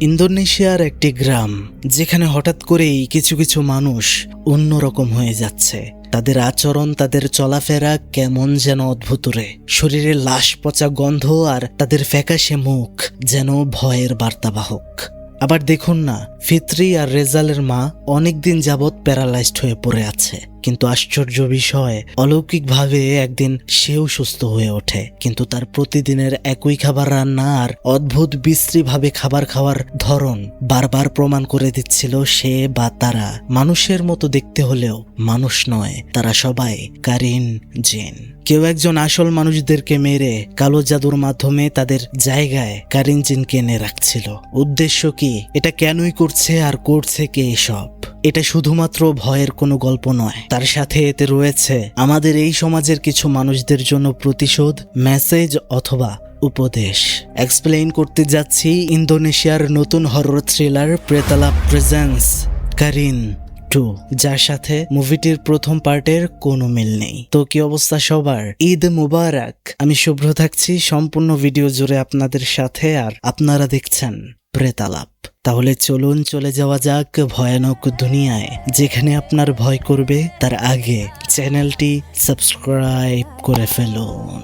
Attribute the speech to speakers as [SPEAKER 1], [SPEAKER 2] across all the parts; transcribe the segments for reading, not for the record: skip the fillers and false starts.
[SPEAKER 1] ইন্দোনেশিয়ার একটি গ্রাম, যেখানে হঠাৎ করেই কিছু কিছু মানুষ অন্যরকম হয়ে যাচ্ছে। তাদের আচরণ, তাদের চলাফেরা কেমন যেন অদ্ভুত রে। শরীরে লাশ পচা গন্ধ আর তাদের ফ্যাকাশে মুখ যেন ভয়ের বার্তাবাহক। আবার দেখুন না, ফিত্রি আর রেজালের মা অনেকদিন যাবৎ প্যারালাইজড হয়ে পড়ে আছে, কিন্তু আশ্চর্য বিষয়, অলৌকিকভাবে একদিন সেও সুস্থ হয়ে ওঠে। কিন্তু তার প্রতিদিনের একই খাবার রান্না আর অদ্ভুত বিশ্রীভাবে খাবার খাওয়ার ধরন বারবার প্রমাণ করে দিচ্ছিল সে বা তারা মানুষের মতো দেখতে হলেও মানুষ নয়। তারা সবাই কারিন জিন। কেউ একজন আসল মানুষদেরকে মেরে কালো জাদুর মাধ্যমে তাদের জায়গায় কারিন জিনকে এনে রাখছিল। উদ্দেশ্য কি? এটা কেনই করছে আর করছে কে এসব? এটা শুধুমাত্র ভয়ের কোনো গল্প নয়, তার সাথে এতে রয়েছে আমাদের এই সমাজের কিছু মানুষদের জন্য প্রতিশোধ, মেসেজ অথবা উপদেশ। এক্সপ্লেইন করতে যাচ্ছি ইন্দোনেশিয়ার নতুন হরর থ্রিলার প্রেতালাপ প্রেজেন্স কারিন 2, যার সাথে মুভিটির প্রথম পার্টের কোনো মিল নেই। তো কি অবস্থা সবার? ঈদ মুবারক। আমি শুভ্র থাকছি সম্পূর্ণ ভিডিও জুড়ে আপনাদের সাথে, আর আপনারা দেখছেন প্রেতালাপ। তাহলে চলুন চলে যাওয়া যাক ভয়ানক দুনিয়ায়, যেখানে আপনার ভয় করবে তার আগে চ্যানেলটি সাবস্ক্রাইব করে ফেলুন।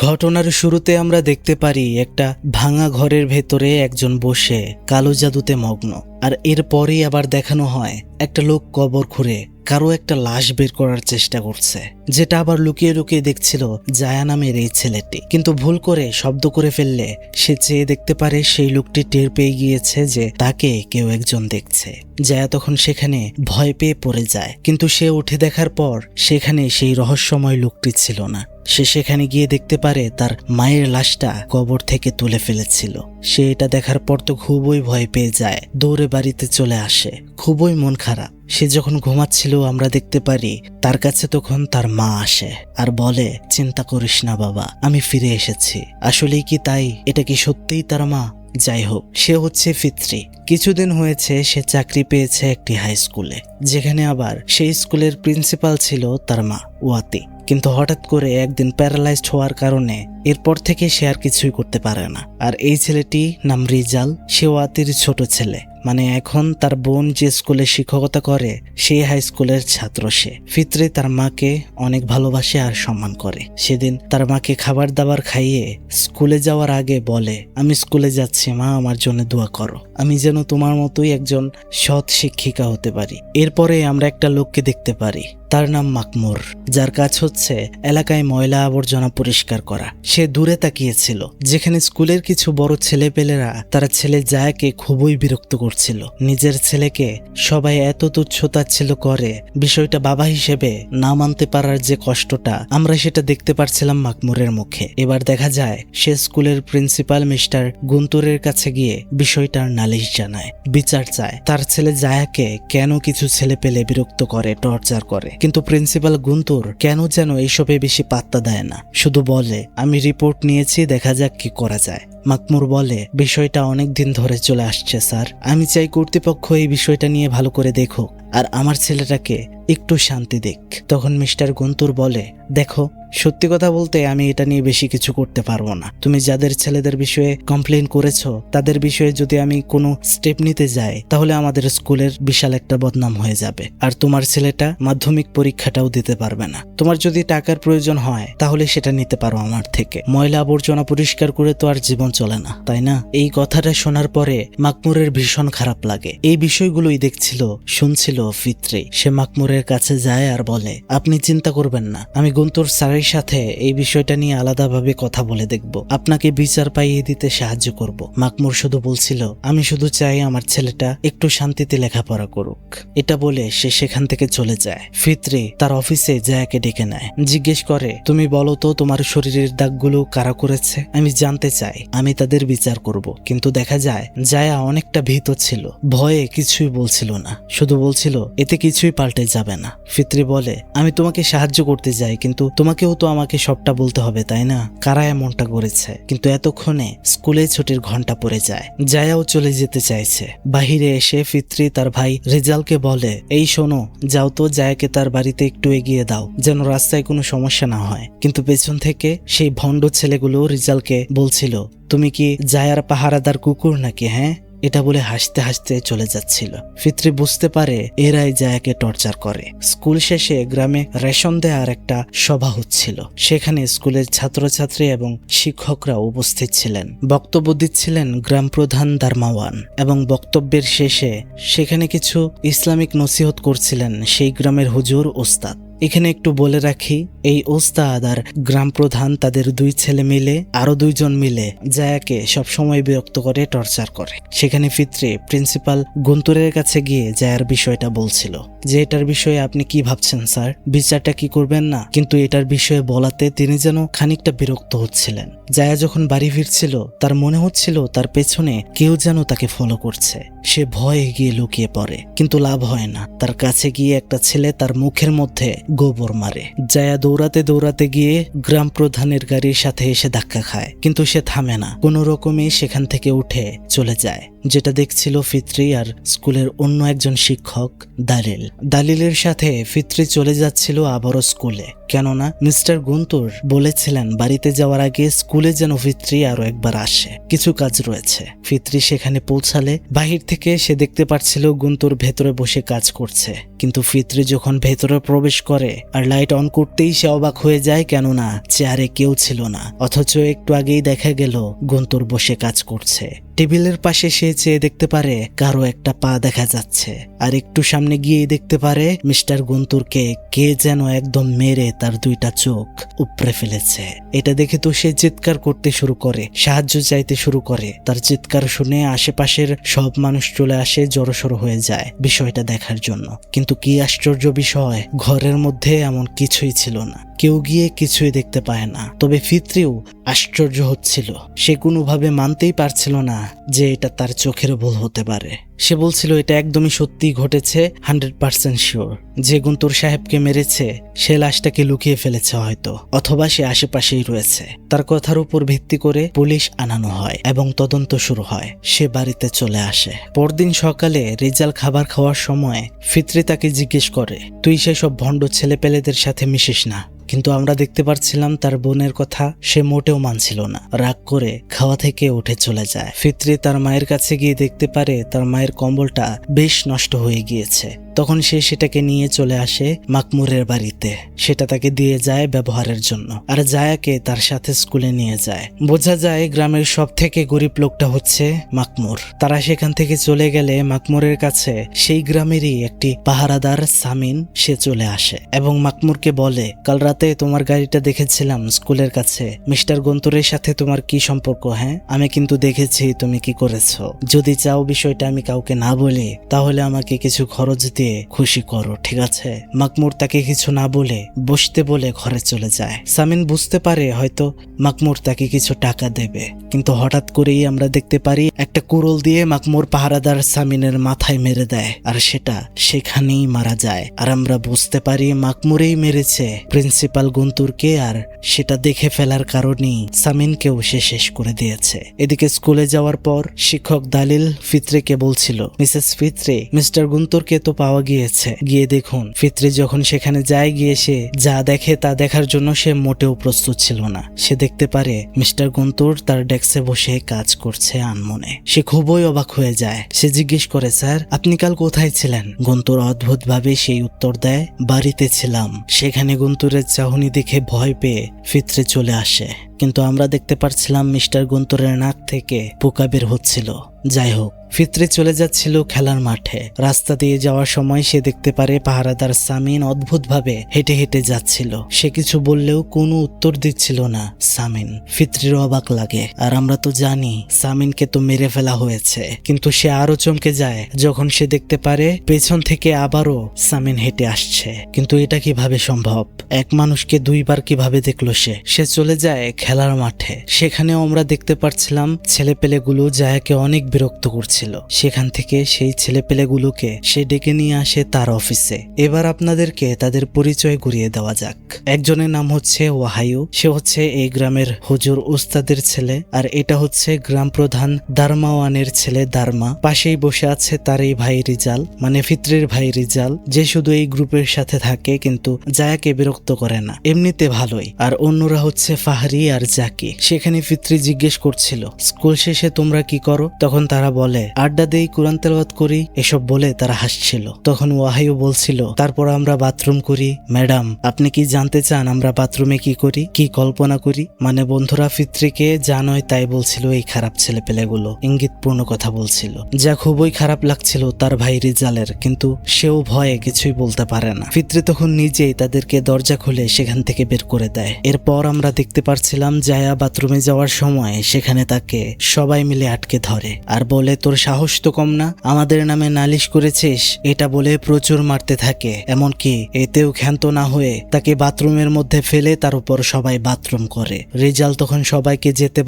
[SPEAKER 1] ঘটনার শুরুতে আমরা দেখতে পারি একটা ভাঙা ঘরের ভেতরে একজন বসে কালো জাদুতে মগ্ন, আর এরপরেই আবার দেখানো হয় একটা লোক কবর খুঁড়ে কারো একটা লাশ বের করার চেষ্টা করছে, যেটা আবার লুকিয়ে লুকিয়ে দেখছিল জায়া নামের এই ছেলেটি। কিন্তু ভুল করে শব্দ করে ফেললে সে চেয়ে দেখতে পারে সেই লোকটি টের পেয়ে গিয়েছে যে তাকে কেউ একজন দেখছে। জায়া তখন সেখানে ভয় পেয়ে পড়ে যায়, কিন্তু সে উঠে দেখার পর সেখানে সেই রহস্যময় লোকটি ছিল না। সে সেখানে গিয়ে দেখতে পারে তার মায়ের লাশটা কবর থেকে তুলে ফেলেছিল। সে এটা দেখার পর তো খুবই ভয় পেয়ে যায়, দৌড়ে বাড়িতে চলে আসে, খুবই মন খারাপ। সে যখন ঘুমাচ্ছিল আমরা দেখতে পারি তার কাছে তখন তার মা আসে আর বলে, চিন্তা করিস না বাবা, আমি ফিরে এসেছি। আসলেই কি তাই? এটা কি সত্যিই তার মা? যাই হোক, সে হচ্ছে ফিত্রি। কিছুদিন হয়েছে সে চাকরি পেয়েছে একটি হাই স্কুলে, যেখানে আবার সেই স্কুলের প্রিন্সিপাল ছিল তার মা ওয়াতি। কিন্তু হঠাৎ করে একদিন প্যারালাইজড হওয়ার কারণে এরপর থেকে সে আর কিছুই করতে পারে না। আর এই ছেলেটি নাম রিজাল, সে ওয়াতির ছোট ছেলে। মানে এখন তার বোন যে স্কুলে শিক্ষকতা করে সেই হাই স্কুলের ছাত্র সে। ফিত্রি তার মাকে অনেক ভালোবাসে আর সম্মান করে। সেদিন তার মাকে খাবার দাবার খাইয়ে স্কুলে যাওয়ার আগে বলে, আমি স্কুলে যাচ্ছি মা, আমার জন্য দোয়া করো, আমি যেন তোমার মতোই একজন সৎ শিক্ষিকা হতে পারি। এরপরে আমরা একটা লোককে দেখতে পারি, তার নাম মাকমুর, যার কাজ হচ্ছে এলাকায় ময়লা আবর্জনা পরিষ্কার করা। সে দূরে তাকিয়েছিল, যেখানে স্কুলের কিছু বড় ছেলেপেলেরা তারা ছেলে জায়াকে খুবই বিরক্ত করছিল। নিজের ছেলেকে সবাই এত তুচ্ছ-তাচ্ছিল্য করে, বিষয়টা বাবা হিসেবে না মানতে পারার যে কষ্টটা আমরা সেটা দেখতে পারছিলাম মাকমুরের মুখে। এবার দেখা যায় সে স্কুলের প্রিন্সিপাল মিস্টার গুন্তুরের কাছে গিয়ে বিষয়টার নালিশ জানায়, বিচার চায়। তার ছেলে জায়াকে কেন কিছু ছেলেপেলে বিরক্ত করে, টর্চার করে, কিন্তু প্রিন্সিপাল গুন্তুর কেন যেন এইসবে বেশি পাত্তা দেয় না, শুধু বলে আমি রিপোর্ট নিয়েছি, দেখা যাক কি করা যায়। মাকমুর বলে, বিষয়টা অনেক দিন ধরে চলে আসছে স্যার, আমি চাই কর্তৃপক্ষ এই বিষয়টা নিয়ে ভালো করে দেখুক আর আমার ছেলেটাকে একটু শান্তি দিক। তখন মিস্টার গুন্তুর বলে, দেখো সত্যি কথা বলতে আমি এটা নিয়ে বেশি কিছু করতে পারবো না। তুমি যাদের ছেলেদের বিষয়ে কমপ্লেন করেছো তাদের বিষয়ে যদি আমি কোনো স্টেপ নিতে যাই তাহলে আমাদের স্কুলের বিশাল একটা বদনাম হয়ে যাবে, আর তোমার ছেলেটা মাধ্যমিক পরীক্ষাটাও দিতে পারবে না। তোমার যদি টাকার প্রয়োজন হয় তাহলে সেটা নিতে পারো আমার থেকে, ময়লা আবর্জনা পরিষ্কার করে তো আর জীবন চলে না, তাই না? এই কথাটা শোনার পরে মাকমুরের ভীষণ খারাপ লাগে। এই বিষয়গুলোই দেখছিল, শুনছিল ফিত্রি। সে মাকমুরের কাছে যায় আর বলে, আপনি চিন্তা করবেন না, আমি গুন্তুর স্যারের সাথে এই বিষয়টা নিয়ে আলাদাভাবে কথা বলে দেখব, আপনাকে বিচার পাইয়ে দিতে সাহায্য করব। মাকমুর শুধু বলছিল, আমি শুধু চাই আমার ছেলেটা একটু শান্তিতে লেখাপড়া করুক। এটা বলে সে সেখান থেকে চলে যায়। ফিত্রি তার অফিসে জায়াকে ডেকে নেয়, জিজ্ঞেস করে, তুমি বলো তো তোমার শরীরের দাগগুলো কারা করেছে? আমি জানতে চাই, আমি তাদের বিচার করব। কিন্তু দেখা যায় জায়া অনেকটা ভীত ছিল, ভয়ে কিছুই বলছিল না, শুধু বলছিল এতে কিছুই পাল্টে যাবে না। ফিত্রি বলে, আমি তোমাকে সাহায্য করতে যাই, কিন্তু তোমাকেও তো আমাকে সবটা বলতে হবে, তাই না? কারা এমনটা করেছে? কিন্তু এতক্ষণে স্কুলে ছুটির ঘন্টা পড়ে যায়, জায়াও চলে যেতে চাইছে। বাহিরে এসে ফিত্রি তার ভাই রেজালকে বলে, এই শোনো, যাও তো জায়াকে তার বাড়িতে একটু এগিয়ে দাও, যেন যেন রাস্তায় কোনো সমস্যা না হয়। কিন্তু পেছন থেকে সেই ভণ্ড ছেলেগুলো রিজালকে বলছিল, তুমি কি জায়ার পাহারাদার কুকুর নাকি? হ্যাঁ, এটা বলে হাসতে হাসতে চলে যাচ্ছিল। ফিত্রি বুঝতে পারে এরাই জায়াকে টর্চার করে। স্কুল শেষে গ্রামে রেশন দেওয়ার একটা সভা হচ্ছিল। সেখানে স্কুলের ছাত্রছাত্রী এবং শিক্ষকরা উপস্থিত ছিলেন। বক্তব্য দিচ্ছিলেন গ্রাম প্রধান দারমাওয়ান, এবং বক্তব্যের শেষে সেখানে কিছু ইসলামিক নসিহত করছিলেন সেই গ্রামের হুজুর ওস্তাদ। এখানে একটু বলে রাখি, এই ওস্তাদ আর গ্রাম প্রধান তাদের দুই ছেলে মিলে আরো দুইজন মিলে জায়াকে সবসময় বিরক্ত করে, টর্চার করে। সেখানে ফিত্রি প্রিন্সিপাল গুন্তুরের কাছে গিয়ে জায়ার বিষয়টা বলছিল যে এটার বিষয়ে আপনি কি ভাবছেন স্যার, বিচারটা কি করবেন না? কিন্তু এটার বিষয়ে বলাতে তিনি যেন খানিকটা বিরক্ত হচ্ছিলেন। জায়া যখন বাড়ি ফিরছিল তার মনে হচ্ছিল তার পেছনে কেউ যেন তাকে ফলো করছে। সে ভয়ে গিয়ে লুকিয়ে পড়ে, কিন্তু লাভ হয় না। তার কাছে গিয়ে একটা ছেলে তার মুখের মধ্যে গোবর মারে। জায়া দৌড়াতে দৌড়াতে গিয়ে গ্রাম প্রধানের গাড়ির সাথে এসে ধাক্কা খায়, কিন্তু সে থামে না, কোনো রকমে সেখান থেকে উঠে চলে যায়। যেটা দেখছিল ফিত্রি আর স্কুলের অন্য একজন শিক্ষক দালিলের সাথে ফিত্রি চলে যাচ্ছিল আবারও স্কুলে, কেননা মিস্টার গুন্তুর বলেছিলেন বাড়িতে যাওয়ার আগে স্কুলে যেন ফিত্রি আরো একবার আসে, কিছু কাজ রয়েছে। ফিত্রি সেখানে পৌঁছালে বাহির থেকে সে দেখতে পাচ্ছিল গুন্তুর ভেতরে বসে কাজ করছে। কিন্তু ফিত্রি যখন ভেতরে প্রবেশ করে আর লাইট অন করতেই সে অবাক হয়ে যায়, কেননা চেয়ারে কেউ ছিল না, অথচ একটু আগেই দেখা গেল গুন্তুর বসে কাজ করছে। টেবিলের পাশে সে চেয়ে দেখতে পারে কারো একটা পা দেখা যাচ্ছে, আর একটু সামনে গিয়ে দেখতে পারে মিস্টার গুন্তুরকে কে যেন একদম মেরে তার দুইটা চোখ উপড়ে ফেলেছে। এটা দেখে তো সে চিৎকার করতে শুরু করে, সাহায্য চাইতে শুরু করে। তার চিৎকার শুনে আশেপাশের সব মানুষ চলে আসে, জড়সড় হয়ে যায় বিষয়টা দেখার জন্য। কিন্তু কি আশ্চর্য বিষয়, ঘরের মধ্যে এমন কিছুই ছিল না, কেউ গিয়ে কিছুই দেখতে পায় না। তবে ফিত্রিও আশ্চর্য হচ্ছিল, সে কোনোভাবে মানতেই পারছিল না যে এটা তার চোখের ভুল হতে পারে। সে বলছিল এটা একদমই সত্যি ঘটেছে, 100% শিওর যে গুন্তুর সাহেবকে মেরেছে সে লাশটাকে লুকিয়ে ফেলেছে হয়তো, অথবা সে আশেপাশেই রয়েছে। তার কথার উপর ভিত্তি করে পুলিশ আনানো হয় এবং তদন্ত শুরু হয়। সে বাড়িতে চলে আসে। পরদিন সকালে রিজাল খাবার খাওয়ার সময় ফিত্রি তাকে জিজ্ঞেস করে, তুই সেসব ভণ্ড ছেলেপেলেদের সাথে মিশিস না? কিন্তু আমরা দেখতে পাচ্ছিলাম তার বোনের কথা সে মোটেও মানছিল না, রাগ করে খাওয়া থেকে উঠে চলে যায়। ফিত্রি তার মায়ের কাছে গিয়ে দেখতে পারে তার মায়ের কম্বলটা বেশ নষ্ট হয়ে গিয়েছে। তখন সে সেটাকে নিয়ে চলে আসে মাকমুরের বাড়িতে, সেটা তাকে দিয়ে যায় ব্যবহারের জন্য, আর জায়াকে তার সাথে স্কুলে নিয়ে যায়। বোঝা যায় গ্রামের সব থেকে গরিব লোকটা হচ্ছে মাকমুর। তারা সেখান থেকে চলে গেলে মাকমুরের কাছে সেই গ্রামেরই একটি পাহারাদার সামিন সে চলে আসে এবং মাকমুরকে বলে, কাল রাতে তোমার গাড়িটা দেখেছিলাম স্কুলের কাছে, মিস্টার গন্তরের সাথে তোমার কি সম্পর্ক? হ্যাঁ, আমি কিন্তু দেখেছি তুমি কি করেছো। যদি চাও বিষয়টা আমি কাউকে না বলি তাহলে আমাকে কিছু খরচ দিয়ে খুশি করো, ঠিক আছে? মাকমুর তাকে কিছু না বলে বসতে বলে ঘরে চলে যায়। সামিন বুঝতে পারে হয়তো মাকমুর তাকে কিছু টাকা দেবে, কিন্তু হঠাৎ করেই আমরা দেখতে পারি একটা কুড়োল দিয়ে মাকমুর পাহারাদার সামিনের মাথায় মেরে দেয়, আর সেটা সেখানেই মারা যায়। আর আমরা বুঝতে পারি মাকমুরেই মেরেছে প্রিন্সিপাল গুন্তুরকে, আর সেটা দেখে ফেলার কারণেই সামিনকেও সে শেষ করে দিয়েছে। এদিকে স্কুলে যাওয়ার পর শিক্ষক দালিল ফিত্রিকে বলছিল, মিসেস ফিত্রি, মিস্টার গুন্তুরকে তো পাওয়া গিয়েছে, গিয়ে দেখুন। ফিত্রি যখন সেখানে যায়, গিয়ে সে যা দেখে তা দেখার জন্য সে মোটেও প্রস্তুত ছিল না। সে দেখতে পারে মিস্টার গুন্তুর তার ডেস্কে বসে কাজ করছে আনমনে। সে খুবই অবাক হয়ে যায়। সে জিজ্ঞেস করে, স্যার আপনি কাল কোথায় ছিলেন? গুন্তুর অদ্ভুত ভাবে সেই উত্তর দেয়, বাড়িতে ছিলাম। সেখানে গুন্তুরের চাহনি দেখে ভয় পেয়ে ফিত্রি চলে আসে, কিন্তু আমরা দেখতে পাচ্ছিলাম মিস্টার গুন্তুরের নাক থেকে পোকা বের হচ্ছিল। যাই হোক, ফিত্রি চলে যাচ্ছিল খেলার মাঠে। রাস্তা দিয়ে যাওয়ার সময় সে দেখতে পারে পাহারাদার সামিন অদ্ভুতভাবে হেঁটে হেঁটে যাচ্ছিল। সে কিছু বললেও কোনো উত্তর দিচ্ছিল না সামিন। ফিত্রির অবাক লাগে, আর আমরা তো জানি সামিনকে তো মেরে ফেলা হয়েছে, কিন্তু সে আরো চমকে যায় যখন সে দেখতে পারে পেছন থেকে আবারও সামিন হেঁটে আসছে। কিন্তু এটা কিভাবে সম্ভব? এক মানুষকে দুইবার কিভাবে দেখলো সে? সে চলে যায় খেলার মাঠে। সেখানেও আমরা দেখতে পাচ্ছিলাম ছেলেপেলেগুলো জায়াকে অনেক বিরক্ত করছিল। সেখান থেকে সেই ছেলেপেলেগুলোকে সে ডেকে নিয়ে আসে তার অফিসে। এবার আপনাদেরকে তাদের পরিচয় ঘুরিয়ে দেওয়া যাক। একজনের নাম হচ্ছে ওয়াহায়ু, সে হচ্ছে এই গ্রামের হুজুর উস্তাদের ছেলে, আর এটা হচ্ছে গ্রাম প্রধান দারমাওয়ানের ছেলে দারমা। পাশেই বসে আছে তার এই ভাই রিজাল, মানে ফিত্রির ভাই রিজাল, যে শুধু এই গ্রুপের সাথে থাকে কিন্তু জায়াকে বিরক্ত করে না, এমনিতে ভালোই। আর অন্যরা হচ্ছে ফাহারি আর জাকি। সেখানে ফিত্রি জিজ্ঞেস করছিল স্কুল শেষে তোমরা কি করো, তখন তারা বলে আড্ডা দেই, কোরআন তেলাওয়াত করি, এসব বলে তারা হাসছিল। তখন ওয়াহায়ু বলছিল তারপর আমরা বাথরুম করি। ম্যাডাম আপনি কি জানতে চান আমরা বাথরুমে কি করি, কি কল্পনা করি? মানে বন্ধুরা ফিত্রিকে যা নয় তাই বলছিল এই খারাপ ছেলেপেলেগুলো, ইঙ্গিতপূর্ণ কথা বলছিল, যা খুবই খারাপ লাগছিল তার ভাই রিজালের, কিন্তু সেও ভয়ে কিছুই বলতে পারে না। ফিত্রি তখন নিজেই তাদেরকে দরজা খুলে সেখান থেকে বের করে দেয়। এরপর আমরা দেখতে পারছিলাম জায়া বাথরুমে যাওয়ার সময় সেখানে তাকে সবাই মিলে আটকে ধরে আর বলে তোর সাহস তো কম না, আমাদের নামে নালিশ করেছিস, এটা বলে প্রচুর মারতে থাকে। এমনকি এতেও ক্ষান্ত না হয়ে তাকে বাথরুমের মধ্যে ফেলে তার উপর সবাই বাথরুম করে। রিজাল তখন সবাইকে যেতে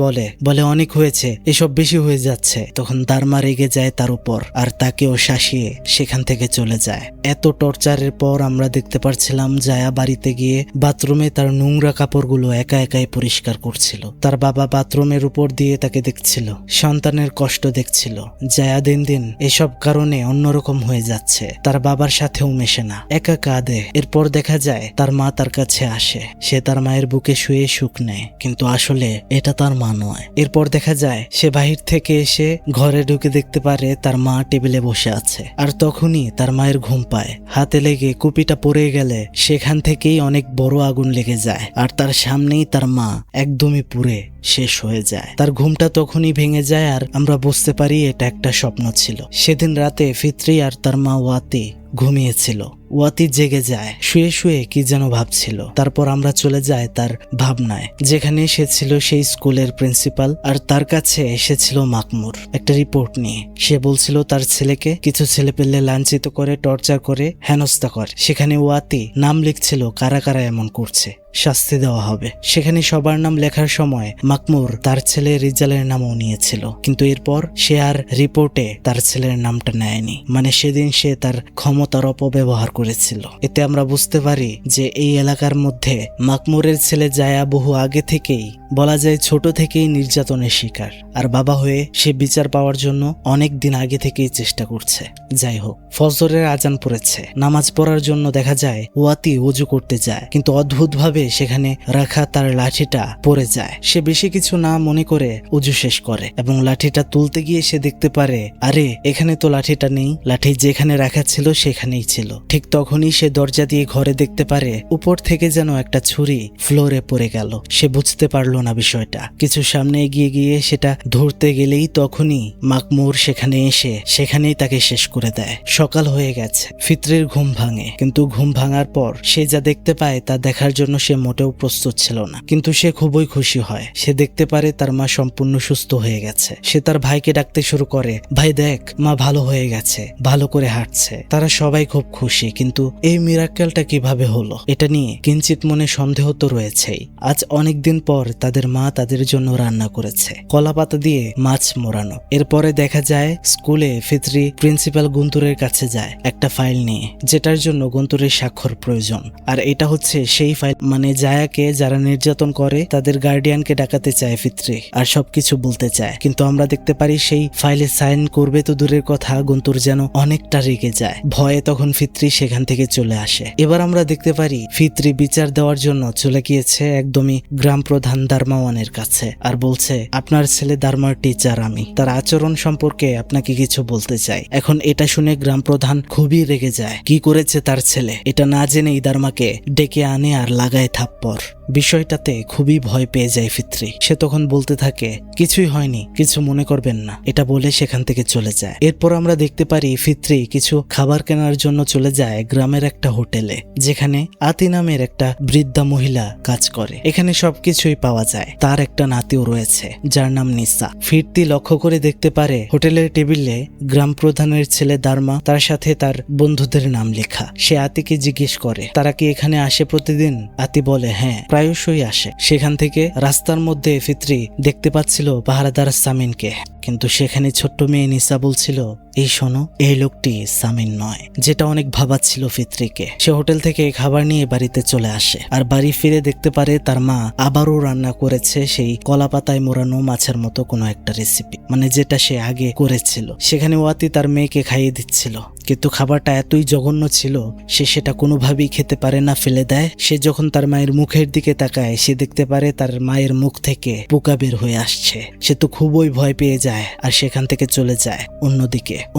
[SPEAKER 1] বলে অনেক হয়েছে, এসব বেশি হয়ে যাচ্ছে। তখন দারমা রেগে যায় তার উপর আর তাকেও শাসিয়ে সেখান থেকে চলে যায়। এত টর্চারের পর আমরা দেখতে পারছিলাম জায়া বাড়িতে গিয়ে বাথরুমে তার নোংরা কাপড়গুলো একা একাই পরিষ্কার করছিল। তার বাবা বাথরুমের উপর দিয়ে তাকে দেখছিল, সন্তানের কষ্ট দেখছিল। জায়া দিন দিন এসব কারণে অন্যরকম হয়ে যাচ্ছে, তার বাবার সাথেও মেশে না, একা কাঁদে। এরপর দেখা যায় তার মা তার কাছে আসে, সে তার মায়ের বুকে শুয়ে সুখ নেয়, কিন্তু আসলে এটা তার মা নয়। এরপর দেখা যায় সে বাহির থেকে এসে ঘরে ঢুকে দেখতে পারে তার মা টেবিলে বসে আছে, আর তখনই তার মায়ের ঘুম পায়। হাতে লেগে কুপিটা পড়ে গেলে সেখান থেকেই অনেক বড় আগুন লেগে যায়, আর তার সামনেই তার মা একদমই পুড়ে শেষ হয়ে যায়। তার ঘুমটা তখনই ভেঙে যায় আর আমরা বুঝতে পারি এটা একটা স্বপ্ন ছিল। সেদিন রাতে ফিত্রি আর তার মা ওয়াতি ঘুমিয়েছিল। ওয়াতি জেগে যায়, শুয়ে শুয়ে কি যেন ভাবছিল। তারপর আমরা চলে যাই তার ভাবনায়, যেখানে সে ছিল সেই স্কুলের প্রিন্সিপাল, আর তার কাছে এসেছিল মাকমুর একটা রিপোর্ট নিয়ে। সে বলছিল তার ছেলেকে কিছু ছেলেপেলে লাঞ্ছিত করে, টর্চার করে, হেনস্থা করে। সেখানে ওয়াতি নাম লিখছিল কারা কারা এমন করছে, শাস্তি দেওয়া হবে। সেখানে সবার নাম লেখার সময় মাকমুর তার ছেলে রিজালের নামও নিয়েছিল, কিন্তু এরপর সে আর রিপোর্টে তার ছেলের নামটা নেয়নি। মানে সেদিন সে তার ক্ষমতার অপব্যবহার করেছিল। এতে আমরা বুঝতে পারি যে এই এলাকার মধ্যে মাকমুরের ছেলে জায়া বহু আগে থেকেই, বলা যায় ছোট থেকেই নির্যাতনের শিকার, আর বাবা হয়ে সে বিচার পাওয়ার জন্য অনেক দিন আগে থেকেই চেষ্টা করছে। যাই হোক, ফজরের আজান পড়েছে, নামাজ পড়ার জন্য দেখা যায় ওয়াতি ওযু করতে যায়, কিন্তু অদ্ভুতভাবে সেখানে রাখা তার লাঠিটা পড়ে যায়। সে বেশি কিছু না মনে করে ওযু শেষ করে এবং লাঠিটা তুলতে গিয়ে সে দেখতে পারে আরে এখানে তো লাঠিটা নেই, লাঠি যেখানে রাখা ছিল সেখানেই ছিল। ঠিক তখনই সে দরজা দিয়ে ঘরে দেখতে পারে উপর থেকে যেন একটা ছুরি ফ্লোরে পড়ে গেল। সে বুঝতে পারলো না বিষয়টা, কিছু সামনে এগিয়ে গিয়ে সেটা ধরতে গেলেই তখনই মাকমুর সেখানে এসে সেখানেই তাকে শেষ করে দেয়। সকাল হয়ে গেছে, ফিত্রির ঘুম ভাঙে, কিন্তু ঘুম ভাঙার পর সে যা দেখতে পায় তা দেখার জন্য সে মোটেও প্রস্তুত ছিল না। কিন্তু সে খুবই খুশি হয়, সে দেখতে পারে তার মা সম্পূর্ণ সুস্থ হয়ে গেছে। সে তার ভাইকে ডাকতে শুরু করে, ভাই দেখ মা ভালো হয়ে গেছে, ভালো করে হাঁটছে। তারা সবাই খুব খুশি, কিন্তু এই মিরাক্কেলটা কিভাবে হলো এটা নিয়ে কিঞ্চিত মনে সন্দেহ তো রয়েছেই। আজ অনেকদিন পর তাদের মা তাদের জন্য রান্না করেছে কলা পাতা দিয়ে মাছ মোড়ানো। এরপরে দেখা যায় স্কুলে ফিত্রি প্রিন্সিপাল গুন্তুরের কাছে যায় একটা ফাইল নিয়ে, যেটার জন্য গুন্তুরের স্বাক্ষর প্রয়োজন। আর এটা হচ্ছে সেই ফাইল, মানে জায়াকে যারা নির্যাতন করে তাদের গার্ডিয়ানকে ডাকাতে চায় ফিত্রি আর সবকিছু বলতে চায়। কিন্তু আমরা দেখতে পারি সেই ফাইলে সাইন করবে তো দূরের কথা, গুন্তুর যেন অনেকটা রেগে যায়। ভয়ে তখন ফিত্রি সেখান থেকে চলে আসে। এবার আমরা দেখতে পারি ফিত্রি বিচার দেওয়ার জন্য চলে গিয়েছে একদমই গ্রাম প্রধান দারমাওয়ানের কাছে, আর বলছে আপনার ছেলে দারমার টিচার আমি, তার আচরণ সম্পর্কে আপনাকে কিছু বলতে চাই। এখন এটা শুনে গ্রাম প্রধান খুবই রেগে যায়, কি করেছে তার ছেলে এটা না জেনেই দারমাকে ডেকে আনে আর লাগায় থাপ্পড়। বিষয়টাতে খুবই ভয় পেয়ে যায় ফিত্রি। সে তখন বলতে থাকে, কিছুই হয়নি, কিছু মনে করবেন না, এটা বলে সেখান থেকে চলে যায়। এরপর আমরা দেখতে পারি ফিত্রি কিছু খাবার কেনার জন্য চলে যায় গ্রামের একটা হোটেলে, যেখানে আতি নামের একটা বৃদ্ধা মহিলা কাজ করে। এখানে সবকিছুই পাওয়া যায়। তার একটা নাতিও রয়েছে যার নাম নিসা। ফিরতি লক্ষ্য করে দেখতে পারে হোটেলের টেবিলে গ্রাম প্রধানের ছেলে দারমা, তার সাথে তার বন্ধুদের নাম লেখা। সে আতিকে জিজ্ঞেস করে তারা কি এখানে আসে প্রতিদিন। আতি বলে হ্যাঁ, প্রায়শই আসে। সেখান থেকে রাস্তার মধ্যে ফিত্রি দেখতে পাচ্ছিল পাহারাদার সামিনকে, কিন্তু সেখানে ছোট্ট মেয়ে নিসা বলছিল, এই শোনো, এই লোকটি সামিন নয়, যেটা অনেক ভাবাচ্ছিল ফিত্রিকে। সে হোটেল থেকে খাবার নিয়ে বাড়িতে চলে আসে, আর বাড়ি ফিরে দেখতে পারে তার মা আবারও রান্না করেছে সেই কলা পাতায় মোড়ানো মাছের মতো কোনো একটা রেসিপি, মানে যেটা সে আগে করেছিল। সেখানে ওয়াতি তার মেয়েকে খাইয়ে দিচ্ছিল, কিন্তু খাবারটা এতই জঘন্য ছিল সে সেটা কোনোভাবেই খেতে পারে না, ফেলে দেয়। সে যখন তার মায়ের মুখের দিকে তাকায়, সে দেখতে পারে তার মায়ের মুখ থেকে পোকা বের হয়ে আসছে। সে তো খুবই ভয় পেয়ে যায় আর সেখান থেকে চলে যায়।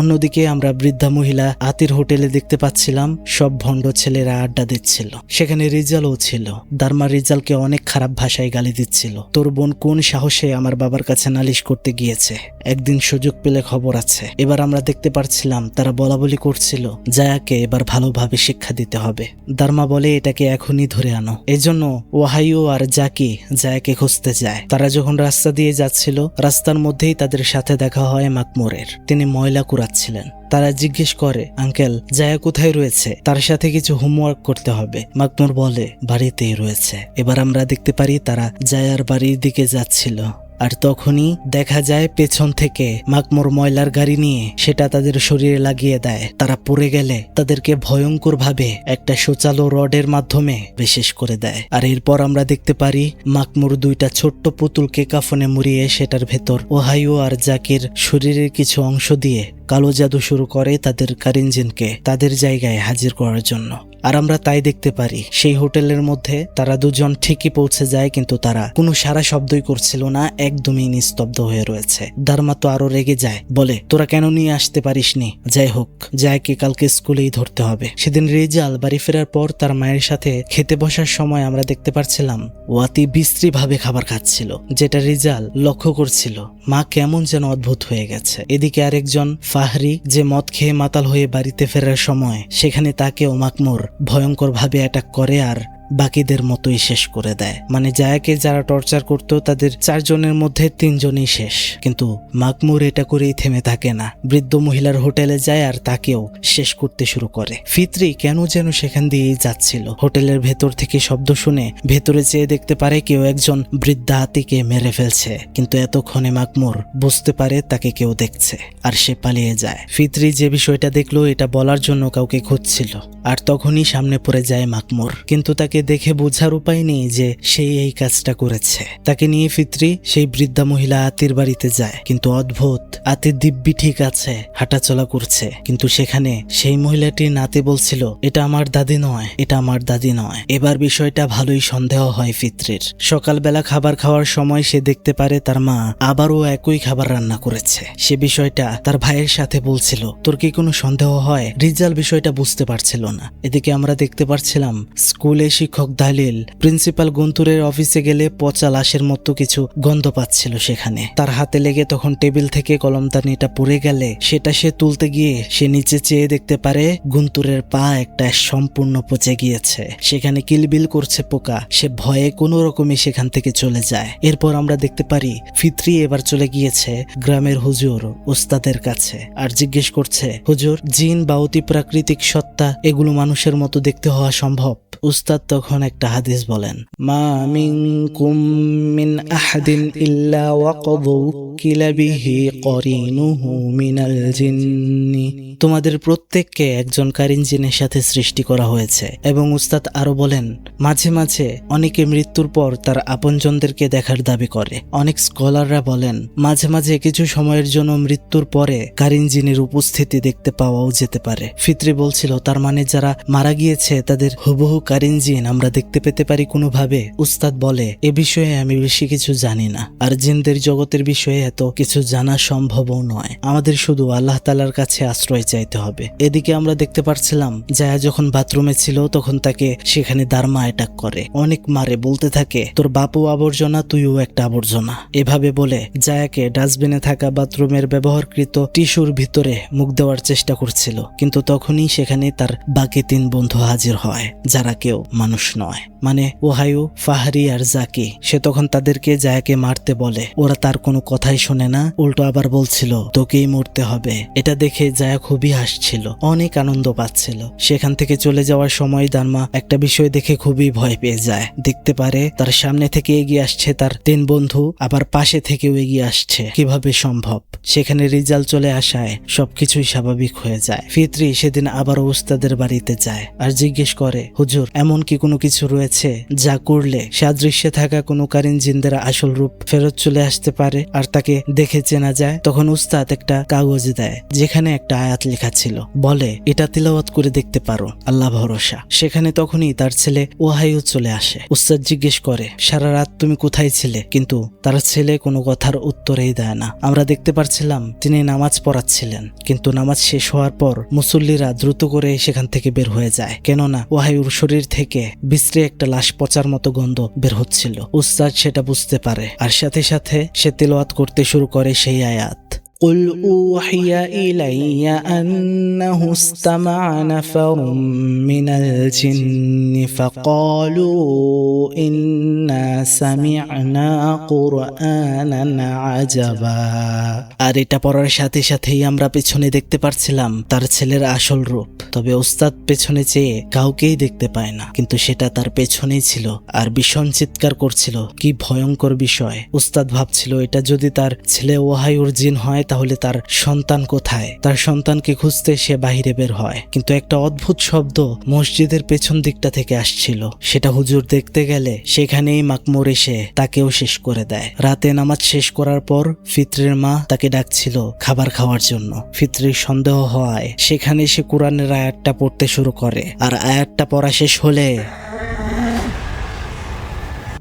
[SPEAKER 1] অন্যদিকে আমরা বৃদ্ধা মহিলা আতির হোটেলে দেখতে পাচ্ছিলাম সব ভণ্ড ছেলেরা আড্ডা দিচ্ছিল। সেখানে রিজালও ছিল। দারমা রিজালকে অনেক খারাপ ভাষায় গালি দিচ্ছিল। তোর বোন কোন সাহসে আমার বাবার কাছে নালিশ করতে গিয়েছে, একদিন সুযোগ পেলে খবর আছে। এবার আমরা দেখতে পাচ্ছিলাম তারা বলাবলি করছিল জায়াকে এবার ভালোভাবে শিক্ষা দিতে হবে। দারমা বলে এটাকে এখনই ধরে আনো। এজন্য ওয়াহাইও আর জাকি জায়াকে খুঁজতে যায়। তারা যখন রাস্তা দিয়ে যাচ্ছিল, রাস্তার মধ্যেই তাদের সাথে দেখা হয় মাকমুরের। তিনি ময়লা কুড়াচ্ছিলেন। তারা জিজ্ঞেস করে, আঙ্কেল জায়া কোথায় রয়েছে, তার সাথে কিছু হোমওয়ার্ক করতে হবে। মাকমুর বলে বাড়িতেই রয়েছে। এবার আমরা দেখতে পারি তারা জায়ার বাড়ির দিকে যাচ্ছিল, আর তখনই দেখা যায় পেছন থেকে মাকমুর ময়লার গাড়ি নিয়ে সেটা তাদের শরীরে লাগিয়ে দেয়। তারা পড়ে গেলে তাদেরকে ভয়ঙ্কর ভাবে একটা সোচালো রডের মাধ্যমে বিশেষ করে দেয়। আর এরপর আমরা দেখতে পারি মাকমুর দুইটা ছোট্ট পুতুলকে কাফনে মুড়িয়ে সেটার ভেতর ওহাইও আর জাকির শরীরের কিছু অংশ দিয়ে কালো জাদু শুরু করে তাদের কারিনজিনকে তাদের জায়গায় হাজির করার জন্য। আর আমরা তাই দেখতে পারি সেই হোটেলের মধ্যে তারা দুজন ঠিকই পৌঁছে যায়, কিন্তু তারা কোনো সারা শব্দই করছিল না, একদমই নিস্তব্ধ হয়ে রয়েছে। দারমা তো আরো রেগে যায়, বলে তোরা কেন নিয়ে আসতে পারিসনি। যাই হোক, জায়কে কালকে স্কুলেই ধরতে হবে। সেদিন রিজাল বাড়ি ফেরার পর তার মায়ের সাথে খেতে বসার সময় আমরা দেখতে পাচ্ছিলাম ওয়াতি বিশ্রী ভাবে খাবার খাচ্ছিল, যেটা রিজাল লক্ষ্য করছিল। মা কেমন যেন অদ্ভুত হয়ে গেছে। এদিকে আরেকজন ফাহরি, যে মদ খেয়ে মাতাল হয়ে বাড়িতে ফেরার সময় সেখানে তাকেও মাকমুর ভয়ঙ্কর ভাবে অ্যাটাক করে আর বাকিদের মতোই শেষ করে দেয়। মানে জায়াকে যারা টর্চার করত তাদের 4 জনের মধ্যে 3 জনই শেষ। কিন্তু মাকমুর এটা করেই থেমে থাকে না, বৃদ্ধ মহিলার হোটেলে যায় আর তাকেও শেষ করতে শুরু করে। ফিত্রি কেন যেন সেখান দিয়েই যাচ্ছিল। হোটেলের ভেতর থেকে শব্দ শুনে ভেতরে চেয়ে দেখতে পারে কেউ একজন বৃদ্ধা হাতিকে মেরে ফেলছে, কিন্তু এতক্ষণে মাকমুর বুঝতে পারে তাকে কেউ দেখছে আর সে পালিয়ে যায়। ফিত্রি যে বিষয়টা দেখলো এটা বলার জন্য কাউকে খুঁজছিল, আর তখনই সামনে পড়ে যায় মাকমুর। কিন্তু তাকে দেখে বোঝার উপায় নেই যে সে এই কাজটা করেছে। তাকে নিয়ে ফিত্রি সেই বৃদ্ধা মহিলা আতির বাড়িতে যায়, কিন্তু অদ্ভুত, আতির দিব্যি ঠিক আছে, হাঁটাচলা করছে, কিন্তু সেখানে সেই মহিলাটির নাতি বলছিল এটা আমার দাদি নয়, এটা আমার দাদি নয়। এবার বিষয়টা ভালোই সন্দেহ হয় ফিত্রির। সকালবেলা খাবার খাওয়ার সময় সে দেখতে পারে তার মা আবারও একই খাবার রান্না করেছে। সে বিষয়টা তার ভাইয়ের সাথে বলছিল। তোর কি কোনো সন্দেহ হয়? রিজাল বিষয়টা বুঝতে পারছিল না। এদিকে আমরা দেখতে পাচ্ছিলাম স্কুলে শিক্ষক দালিল প্রিন্সিপাল গুন্তুরের অফিসে গেলে পচা লাশের মতো কিছু গন্ধ পাচ্ছিল সেখানে। তার হাতে লেগে তখন টেবিল থেকে কলমদানিটা পড়ে গেলে সেটা সে তুলতে গিয়ে সে নিচে চেয়ে দেখতে পারে গুন্তুরের পা একটা সম্পূর্ণ পচে গিয়েছে, সেখানে কিলবিল করছে পোকা। সে ভয়ে কোনো রকমে সেখান থেকে চলে যায়। এরপর আমরা দেখতে পারি ফিত্রি এবার চলে গিয়েছে গ্রামের হুজুর উস্তাদের কাছে আর জিজ্ঞেস করছে, হুজুর, জিন বা অতি প্রাকৃতিক সত্তা এগুলো মানুষের মতো দেখতে হওয়া সম্ভব? উস্তাদ তখন একটা হাদিস বলেন, মা মিনকুম মিন আহাদিন ইল্লা ওয়াকাদ উকিলা বিহি করিনুহু মিনাল জিন্নি। তোমাদের প্রত্যেককে একজন কারিন জিনের সাথে সৃষ্টি করা হয়েছে। এবং উস্তাদ আরো বলেন, মাঝে মাঝে অনেকে মৃত্যুর পর তার আপনজনদেরকে দেখার দাবি করে। অনেক স্কলাররা বলেন মাঝে মাঝে কিছু সময়ের জন্য মৃত্যুর পরে কারিন জিনের উপস্থিতি দেখতে পাওয়াও যেতে পারে। ফিত্রি বলছিল তার মানে যারা মারা গিয়েছে তাদের হুবহু কারিন জিন আমরা দেখতে পেতে পারি কোনোভাবে? উস্তাদ বলে, এ বিষয়ে আমি বেশি কিছু জানি না, আর জিনদের জগতের বিষয়ে এত কিছু জানা সম্ভবও নয়। আমাদের শুধু আল্লাহ তাআলার কাছে আশ্রয় আশ্রয় চাইতে হবে। এদিকে আমরা দেখতে পারছিলাম জায়া যখন বাথরুমে ছিল তখন তাকে সেখানে দারমা অ্যাটাক করে, অনেক মারে, বলতে থাকে তোর বাপও আবর্জনা, তুইও একটা আবর্জনা। এভাবে বলে জায়াকে ডাস্টবিনে থাকা বাথরুমের ব্যবহারকৃত টিস্যুর ভিতরে মুখ দেওয়ার চেষ্টা করছিল, কিন্তু তখনই সেখানে তার বাকি 3 বন্ধু হাজির হয় যারা কেউ মানুষ নয়, মানে ওহায়ু, ফাহারি আর জাকি। সে তখন তাদেরকে জায়াকে মারতে বলে, ওরা তার কোনো কথাই শোনে না, উল্টো আবার বলছিল তোকেই মরতে হবে। এটা দেখে জায়া খুবই হাসছিল, অনেক আনন্দ পাচ্ছিল। সেখান থেকে চলে যাওয়ার সময় দারমা একটা বিষয় দেখে খুবই ভয় পেয়ে যায়। দেখতে পারে তার সামনে থেকে এগিয়ে আসছে তার 3 বন্ধু, আবার পাশে থেকেও এগিয়ে আসছে। কিভাবে সম্ভব? সেখানে রিজাল চলে আসায় সবকিছুই স্বাভাবিক হয়ে যায়। ফিত্রি সেদিন আবারও উস্তাদের বাড়িতে যায় আর জিজ্ঞেস করে, হুজুর এমন কি কোনো কিছু রয়েছে যা করলে সাদৃশ্যে থাকা কোনো কারিন জিনদের আসল রূপ ফেরত চলে আসতে পারে আর তাকে দেখে চেনা যায়? তখন উস্তাদ একটা কাগজ দেয় যেখানে একটা আয়াত লেখা ছিল, বলে এটা তিলাওয়াত করে দেখতে পারো, আল্লাহ ভরসা। সেখানে তখনই তার ছেলে ওহায়ু চলে আসে। উস্তাদ জিজ্ঞেস করে, সারা রাত তুমি কোথায় ছিলে? কিন্তু তার ছেলে কোনো কথার উত্তরেই দেয় না। আমরা দেখতে পারছিলাম তিনি নামাজ পড়াচ্ছিলেন, কিন্তু নামাজ শেষ হওয়ার পর মুসল্লিরা দ্রুত করে সেখান থেকে বের হয়ে যায়, কেননা ওহায়ুর শরীর থেকে বিশ্রী একটা লাশ পচার মতো গন্ধ বের হচ্ছিল। উস্তাদ সেটা বুঝতে পারে আর সাথে সাথে সে তিলাওয়াত করতে শুরু করে সেই আয়াত, قل أوحي إلي أنه استمع نفر من الجن فقالوا إنا سمعنا قرآنا عجبا। আর এটা পড়ার সাথে সাথেই আমরা পেছনে দেখতে পারছিলাম তার ছেলের আসল রূপ। তবে উস্তাদ পেছনে চেয়ে কাউকেই দেখতে পায় না, কিন্তু সেটা তার পেছনেই ছিল আর ভীষণ চিৎকার করছিল। কি ভয়ঙ্কর বিষয়! উস্তাদ ভাবছিল এটা যদি তার ছেলে ওহায়ুর জিন হয় তাহলে তার সন্তান কোথায়? তার সন্তানকে খুঁজতে সে বাহিরে বের হয়, কিন্তু একটা অদ্ভুত শব্দ মসজিদের পেছন দিকটা থেকে আসছিল। সেটা হুজুর দেখতে গেলে সেখানেই মাকমুর এসে তাকেও শেষ করে দেয়। রাতে নামাজ শেষ করার পর ফিত্রির মা তাকে ডাকছিল খাবার খাওয়ার জন্য। ফিত্রির সন্দেহ হওয়ায় সেখানে সে কোরআনের আয়াতটা পড়তে শুরু করে, আর আয়াতটা পড়া শেষ হলে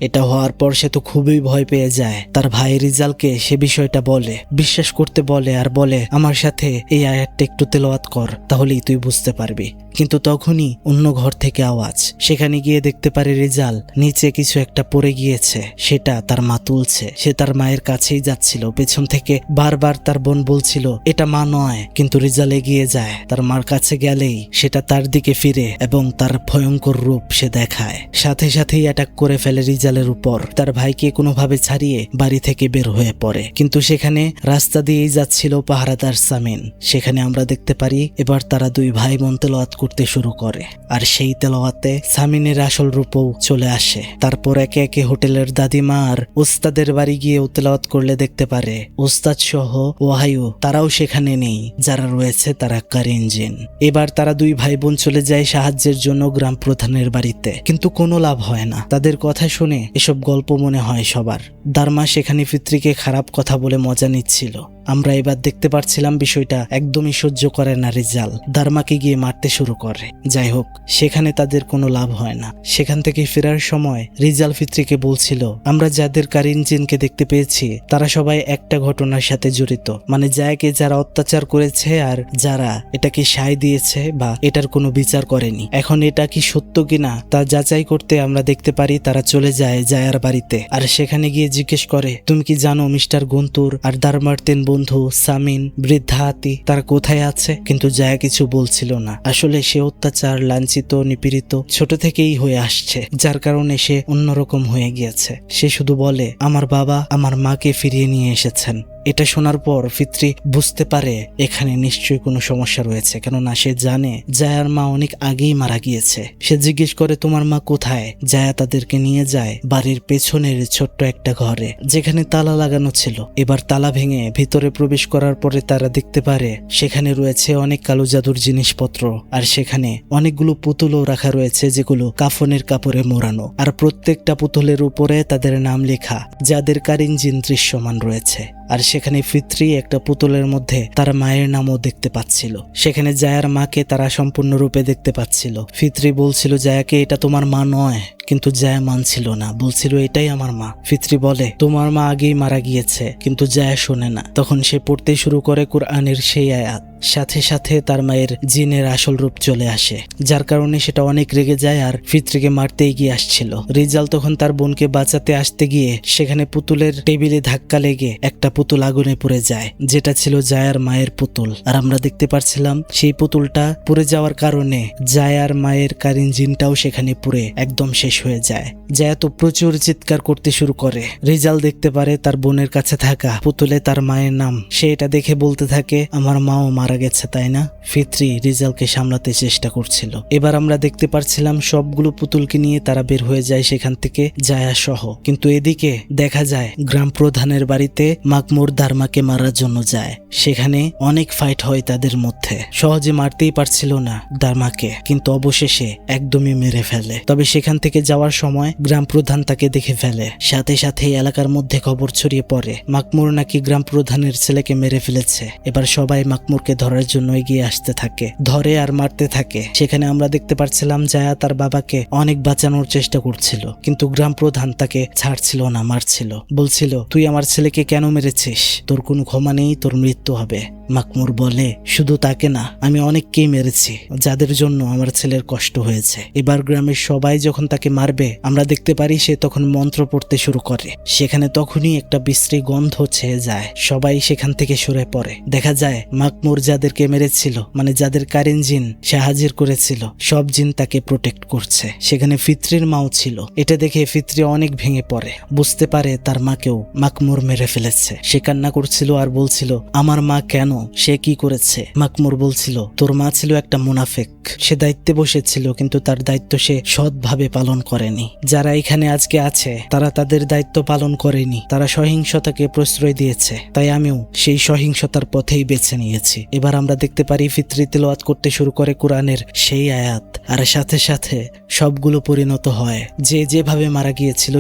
[SPEAKER 1] এটা হওয়ার পর সে তো খুবই ভয় পেয়ে যায়। তার ভাই রিজালকে সে বিষয়টা বলে, বিশ্বাস করতে বলে আর বলে, আমার সাথে এই আয়াতটা একটু তেলাওয়াত কর, তাহলেই তুই বুঝতে পারবি। কিন্তু তখনই অন্য ঘর থেকে আওয়াজ। সেখানে গিয়ে দেখতে পারে রিজাল নিচে কিছু একটা পড়ে গিয়েছে, সেটা তার মা তুলছে। সে তার মায়ের কাছেই যাচ্ছিল, পেছন থেকে বারবার তার বোন বলছিল এটা মা নয়, কিন্তু রিজাল এগিয়ে যায়। তার মার কাছে গেলেই সেটা তার দিকে ফিরে এবং তার ভয়ঙ্কর রূপ সে দেখায়। সাথে সাথেই অ্যাটাক করে ফেলে রিজালের উপর। তার ভাইকে কোনোভাবে ছাড়িয়ে বাড়ি থেকে বের হয়ে পড়ে, কিন্তু সেখানে রাস্তা দিয়েই যাচ্ছিল পাহারাদার সামিন। সেখানে আমরা দেখতে পারি এবার তারা 2 ভাই বোন তেলাওয়াত করতে শুরু করে, আর সেই তেলাওয়াতে সামিনের আসল রূপও চলে আসে। তারপর একে একে হোটেলের দাদিমা আর উস্তাদের বাড়ি গিয়ে তেলাওয়াত করলে দেখতে পারে উস্তাদ সহ ওহায়ু তারাও সেখানে নেই, যারা রয়েছে তারা কারিন জিন। এবার তারা 2 ভাই বোন চলে যায় সাহায্যের জন্য গ্রাম প্রধানের বাড়িতে, কিন্তু কোনো লাভ হয় না। তাদের কথা শুনে এসব গল্প মনে হয় সবার। দারমা সেখানে ফিত্রিকে খারাপ কথা বলে মজা নিচ্ছিল। আমরা এবার দেখতে পারছিলাম বিষয়টা একদমই সহ্য করে না রিজাল, দারমাকে গিয়ে মারতে শুরু করে। যাই হোক, সেখানে তাদের কোনো লাভ হয় না। সেখান থেকে ফেরার সময় রিজাল ফিত্রিকে বলছিল, আমরা যাদের কারিন জিনকে দেখতে পেয়েছি তারা সবাই একটা ঘটনার সাথে জড়িত, মানে জায়কে যারা অত্যাচার করেছে আর যারা এটাকে সায় দিয়েছে বা এটার কোনো বিচার করেনি। এখন এটা কি সত্য কিনা তা যাচাই করতে আমরা দেখতে পারি তারা চলে যায় জায়ার বাড়িতে, আর সেখানে গিয়ে জিজ্ঞেস করে, তুমি কি জানো মিস্টার গুন্তুর আর দারমার 3 বন্ধু সামিন, বৃদ্ধা হাতি তারা কোথায় আছে? কিন্তু জায়া কিছু বলছিল না। আসলে সে অত্যাচার, লাঞ্ছিত, নিপীড়িত ছোট থেকেই হয়ে আসছে, যার কারণে সে অন্যরকম হয়ে গিয়েছে। সে শুধু বলে, আমার বাবা আমার মাকে ফিরিয়ে নিয়ে এসেছেন। এটা শোনার পর ফিত্রি বুঝতে পারে এখানে নিশ্চয়ই কোনো সমস্যা রয়েছে, কেননা সে জানে জায়ার মা অনেক আগেই মারা গিয়েছে। সে জিজ্ঞেস করে, তোমার মা কোথায়? জায়া তাদেরকে নিয়ে যায় বাড়ির পেছনের ছোট্ট একটা ঘরে, যেখানে তালা লাগানো ছিল। এবার তালা ভেঙে ভিতরে প্রবেশ করার পরে তারা দেখতে পারে সেখানে রয়েছে অনেক কালো জাদুর জিনিসপত্র, আর সেখানে অনেকগুলো পুতুলও রাখা রয়েছে যেগুলো কাফনের কাপড়ে মোড়ানো, আর প্রত্যেকটা পুতুলের উপরে তাদের নাম লেখা, যাদের কারিন জিন দৃশ্যমান রয়েছে। আর সেখানে ফিত্রি একটা পুতুলের মধ্যে তার মায়ের নামও দেখতে পাচ্ছিল। সেখানে জায়ার মাকে তারা সম্পূর্ণরূপে দেখতে পাচ্ছিল। ফিত্রি বলছিল জায়াকে, এটা তোমার মা নয়, কিন্তু জায়া মানছিল না, বলছিল এটাই আমার মা। ফিত্রি বলে, তোমার মা আগেই মারা গিয়েছে, কিন্তু জায়া শোনে না। তখন সে পড়তে শুরু করে কুরআনের সেই আয়াত। সাথে সাথে তার মায়ের জিনের আসল রূপ চলে আসে, যার কারণে সেটা অনেক রেগে যায় আর ফিত্রিকে মারতে এগিয়ে আসছিল। রিজাল তখন তার বোনকে বাঁচাতে আসতে গিয়ে সেখানে পুতুলের টেবিলে ধাক্কা লেগে একটা পুতুল আগুনে পুড়ে যায়, যেটা ছিল জায়ার মায়ের পুতুল। আর আমরা দেখতে পাচ্ছিলাম সেই পুতুলটা পুড়ে যাওয়ার কারণে জায়ার মায়ের কারিন জিনটাও সেখানে পুড়ে একদম শেষ হয়ে যায়। জায়া তো প্রচুর চিৎকার করতে শুরু করে। রিজাল দেখতে পারে তার বোনের কাছে থাকা পুতুলে তার মায়ের নাম। সে এটা দেখে বলতে থাকে, আমার মাও মারা গেছে তাই না? ফিত্রি রিজালকে সামলাতে চেষ্টা করছিল। এবার আমরা দেখতে পাচ্ছিলাম সবগুলো পুতুলকে নিয়ে তারা বের হয়ে যায় সেখান থেকে, জায়া সহ। কিন্তু এদিকে দেখা যায় গ্রাম প্রধানের বাড়িতে মাকমুর দারমাকে মারার জন্য যায়। সেখানে অনেক ফাইট হয় তাদের মধ্যে। সহজে মারতেই পারছিল না দারমাকে, কিন্তু অবশেষে একদমই মেরে ফেলে। তবে সেখান থেকে যাওয়ার সময় গ্রাম প্রধান তাকে দেখে ফেলে। সাথে সাথে এলাকার মধ্যে খবর ছড়িয়ে পড়ে মাকমুর নাকি গ্রাম প্রধানের ছেলেকে মেরে ফেলেছে। এবার সবাই মাকমুরকে ধরার জন্য এগিয়ে আসতে থাকে, ধরে আর মারতে থাকে। সেখানে আমরা দেখতে পাচ্ছিলাম জায়া তার বাবাকে অনেক বাঁচানোর চেষ্টা করছিল, কিন্তু গ্রাম প্রধান তাকে ছাড়ছিল না, মারছিল। বলছিল, তুই আমার ছেলেকে কেন মেরেছিস? তোর কোনো ক্ষমা নেই, তোর মৃত্যু হবে। মাকমুর বলে, শুধু তাকে না, আমি অনেককেই মেরেছি যাদের জন্য আমার ছেলের কষ্ট হয়েছে। এবার গ্রামের সবাই যখন তাকে মারবে আমরা দেখতে পারি সে তখন মন্ত্র পড়তে শুরু করে। সেখানে তখনই একটা বিশ্রী গন্ধ ছেয়ে যায়, সবাই সেখান থেকে সরে পড়ে। দেখা যায় মাকমুর যাদেরকে মেরেছিল, মানে যাদের কারিন জিন সে হাজির করেছিল, সব জিন তাকে প্রোটেক্ট করছে। সেখানে ফিত্রির মাও ছিল। এটা দেখে ফিত্রি অনেক ভেঙে পড়ে, বুঝতে পারে তার মাকেও মাকমুর মেরে ফেলেছে। সে কান্না করছিল আর বলছিল, আমার মা কেন, সে কি করেছে? মাকমুর বলছিল, তোর মা ছিল একটা মুনাফিক, সে দায়িত্বে বসেছিল কিন্তু তার দায়িত্ব সে সৎভাবে পালন করেনি। যারা এখানে আজকে আছে তারা তাদের দায়িত্ব পালন করেনি, তারা সহিংসতাকে প্রশ্রয় দিয়েছে, তাই আমিও সেই সহিংসতার পথেই বেছে নিয়েছি। এবার আমরা দেখতে পারি ফিত্রি তিলাওয়াত করতে শুরু করে কোরআনের সেই আয়াত, আর সাথে সাথে সবগুলো পরিণত হয় যে যেভাবে মারা গিয়েছিল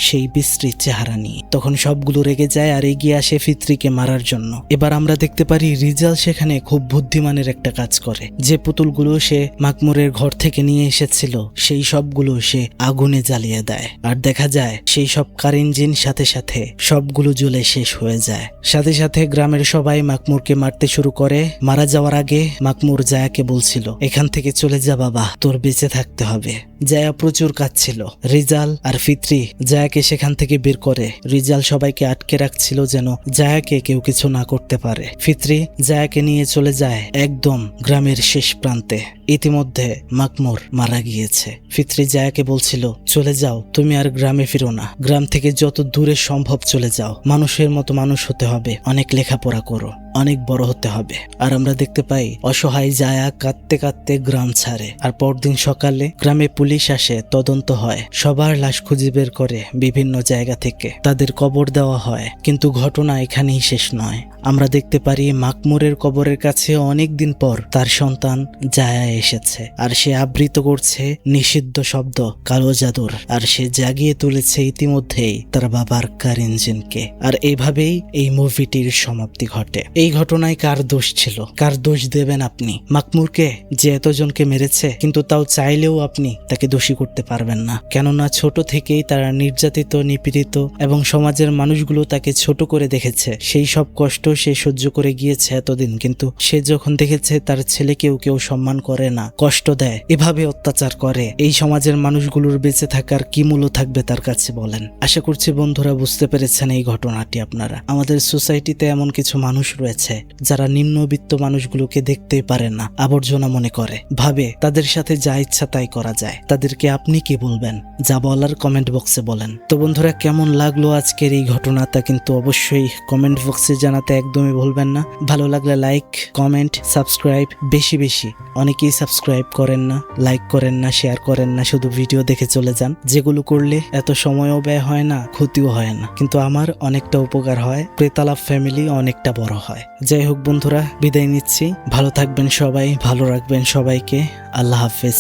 [SPEAKER 1] সেই বিশ্রী চেহারা নিয়ে। তখন সবগুলো রেগে যায় আর এগিয়ে আসে ফিত্রিকে মারার জন্য। এবার আমরা দেখতে পারি রিজাল সেখানে খুব বুদ্ধিমানের একটা কাজ করে। যে পুতুলগুলো সে মাকমুরের ঘর থেকে নিয়ে এসেছিল সেই সবগুলো সে আগুনে জ্বালিয়ে দেয়, আর দেখা যায় সেই সব কারিন জিন সাথে সাথে সবগুলো জ্বলে শেষ হয়ে যায়। সাথে সাথে গ্রামের সবাই মাকমুরকে মারতে শুরু করে। মারা যাওয়ার আগে মাকমুর জায়াকে বলছিল, এখান থেকে চলে যা বাবা, তোর বেঁচে থাকতে হবে। জায়া প্রচুর কাঁদছিল। রিজাল আর ফিত্রি জায়াকে সেখান থেকে বের করে। রিজাল সবাইকে আটকে রাখছিল যেন জায়াকে কেউ কিছু না করতে পারে। ফিত্রি জায়াকে নিয়ে চলে যায় একদম গ্রামের শেষ প্রান্তে। ইতিমধ্যে মাকমুর মারা গিয়েছে। ফিত্রি জায়াকে বলছিল, চলে যাও, তুমি আর গ্রামে ফিরো না, গ্রাম থেকে যত দূরে সম্ভব চলে যাও, মানুষের মতো মানুষ হতে হবে, অনেক লেখাপড়া করো, অনেক বড় হতে হবে। আর আমরা দেখতে পাই অসহায় জায়া কাঁদতে কাঁদতে গ্রাম ছাড়ে। আর পরদিন সকালে গ্রামে পুলিশ আসে, তদন্ত হয়, সবার লাশ খুঁজে বের করে বিভিন্ন জায়গা থেকে তাদের কবর দেওয়া হয়। কিন্তু ঘটনা এখানেই শেষ নয়। আমরা দেখতে পারি মাকমুরের কবরের কাছে অনেক দিন পর তার সন্তান জায়া এসেছে, আর সে আবৃত করছে নিষিদ্ধ শব্দ কালো জাদুর, আর সে জাগিয়ে তুলেছে ইতিমধ্যেই তার বাবার কারিন জিনকে। আর এইভাবেই এই মুভিটির সমাপ্তি ঘটে। এই ঘটনায় কার দোষ ছিল? কার দোষ দেবেন আপনি? মাকমুরকে, যে এতজনকে মেরেছে, কিন্তু তাও চাইলেও আপনি তাকে দোষী করতে পারবেন না, কেননা ছোট থেকেই তারা নির্যাতিত, নিপীড়িত এবং সমাজের মানুষগুলো তাকে ছোট করে দেখেছে। সেই সব কষ্ট সে সহ্য করে গিয়েছে এতদিন, কিন্তু সে যখন দেখেছে তার ছেলেকেও কেউ সম্মান করে না, কষ্ট দেয়, এভাবে অত্যাচার করে, এই সমাজের মানুষগুলোর বেঁচে থাকার কি মূল্য থাকবে তার কাছে বলেন? আশা করছি বন্ধুরা বুঝতে পেরেছেন এই ঘটনাটি আপনারা। আমাদের সোসাইটিতে এমন কিছু মানুষ রয়েছে যারা নিম্নবিত্ত মানুষগুলোকে দেখতেই পারে না, আবর্জনা মনে করে, ভাবে তাদের সাথে যা ইচ্ছা তাই করা যায়। তাদেরকে আপনি কি বলবেন? যা বলার কমেন্ট বক্সে বলেন। তো বন্ধুরা, কেমন লাগলো আজকের এই ঘটনাটা কিন্তু অবশ্যই কমেন্ট বক্সে জানাতে একদমই ভুলবেন না। ভালো লাগলে লাইক, কমেন্ট, সাবস্ক্রাইব বেশি বেশি। অনেকেই সাবস্ক্রাইব করেন না, লাইক করেন না, শেয়ার করেন না, শুধু ভিডিও দেখে চলে যান, যেগুলো করলে এত সময়ও ব্যয় হয় না, ক্ষতিও হয় না, কিন্তু আমার অনেকটা উপকার হয়, প্রেতালাপ ফ্যামিলি অনেকটা বড় হয়। যাই হোক বন্ধুরা, বিদায় নিচ্ছি। ভালো থাকবেন সবাই, ভালো রাখবেন সবাইকে। আল্লাহ হাফেজ,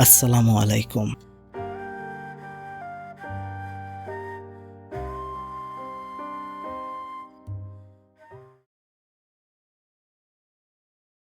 [SPEAKER 1] আসসালামু আলাইকুম।